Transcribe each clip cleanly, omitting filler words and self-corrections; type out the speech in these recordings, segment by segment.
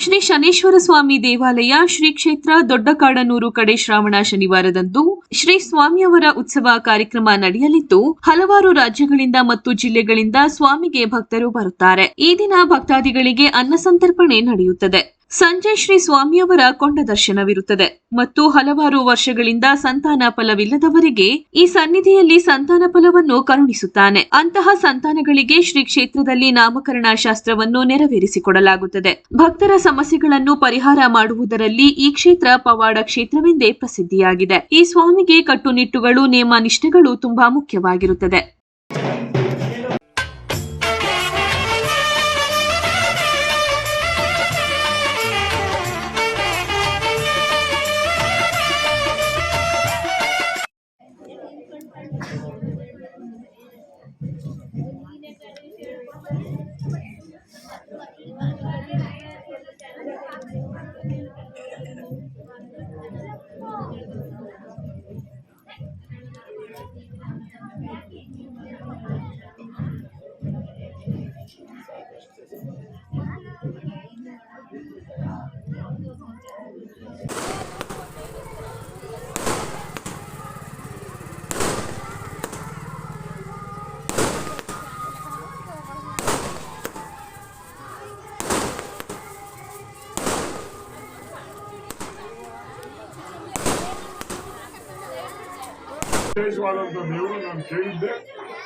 ಶ್ರೀ ಶನೇಶ್ವರ ಸ್ವಾಮಿ ದೇವಾಲಯ ಶ್ರೀ ಕ್ಷೇತ್ರ ದೊಡ್ಡಕಾಡನೂರು ಕಡೆ ಶ್ರಾವಣ ಶನಿವಾರದಂದು ಶ್ರೀ ಸ್ವಾಮಿಯವರ ಉತ್ಸವ ಕಾರ್ಯಕ್ರಮ ನಡೆಯಲಿದ್ದು ಹಲವಾರು ರಾಜ್ಯಗಳಿಂದ ಮತ್ತು ಜಿಲ್ಲೆಗಳಿಂದ ಸ್ವಾಮಿಗೆ ಭಕ್ತರು ಬರುತ್ತಾರೆ. ಈ ದಿನ ಭಕ್ತಾದಿಗಳಿಗೆ ಅನ್ನ ಸಂತರ್ಪಣೆ ನಡೆಯುತ್ತದೆ. ಸಂಜೆ ಶ್ರೀ ಸ್ವಾಮಿಯವರ ಕೊಂಡ ದರ್ಶನವಿರುತ್ತದೆ ಮತ್ತು ಹಲವಾರು ವರ್ಷಗಳಿಂದ ಸಂತಾನ ಫಲವಿಲ್ಲದವರಿಗೆ ಈ ಸನ್ನಿಧಿಯಲ್ಲಿ ಸಂತಾನ ಫಲವನ್ನು ಕರುಣಿಸುತ್ತಾನೆ. ಅಂತಹ ಸಂತಾನಗಳಿಗೆ ಶ್ರೀ ಕ್ಷೇತ್ರದಲ್ಲಿ ನಾಮಕರಣ ಶಾಸ್ತ್ರವನ್ನು ನೆರವೇರಿಸಿಕೊಡಲಾಗುತ್ತದೆ. ಭಕ್ತರ ಸಮಸ್ಯೆಗಳನ್ನು ಪರಿಹಾರ ಮಾಡುವುದರಲ್ಲಿ ಈ ಕ್ಷೇತ್ರ ಪವಾಡ ಕ್ಷೇತ್ರವೆಂದೇ ಪ್ರಸಿದ್ಧಿಯಾಗಿದೆ. ಈ ಸ್ವಾಮಿಗೆ ಕಟ್ಟುನಿಟ್ಟುಗಳು ನೇಮ ನಿಷ್ಠೆಗಳು ತುಂಬಾ ಮುಖ್ಯವಾಗಿರುತ್ತದೆ. ವಿಶೇಷವಾದಂಥ ದೇವರು ನಾನು ಕೇಳಿದ್ದೆ.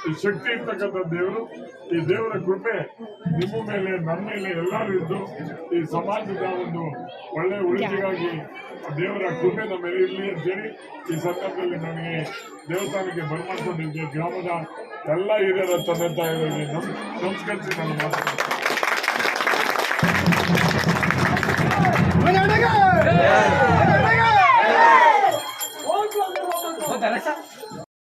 ಈ ಶಕ್ತಿ ಇರ್ತಕ್ಕಂಥ ದೇವರು, ಈ ದೇವರ ಕೃಪೆ ನಿಮ್ಮ ಮೇಲೆ, ನನ್ನ ಮೇಲೆ ಎಲ್ಲರೂ ಇದ್ದು ಈ ಸಮಾಜದ ಒಂದು ಒಳ್ಳೆಯ ಉಳಿತಿಗಾಗಿ ದೇವರ ಕೃಪೆ ನಮ್ಮ ಮೇಲೆ ಇರಲಿ ಅಂತೇಳಿ ಈ ಸಂದರ್ಭದಲ್ಲಿ ನನಗೆ ದೇವಸ್ಥಾನಕ್ಕೆ ಬರ್ಮಾಡ್ಕೊಂಡಿದ್ದೆ. ಗ್ರಾಮದ ಎಲ್ಲ ಹಿರಿಯರ ತಂದೆ ತಾಯಿಗಳಿಗೆ ನಮಸ್ಕರಿಸಿ ನಾನು ಮಾತಾಡ್ತೀನಿ.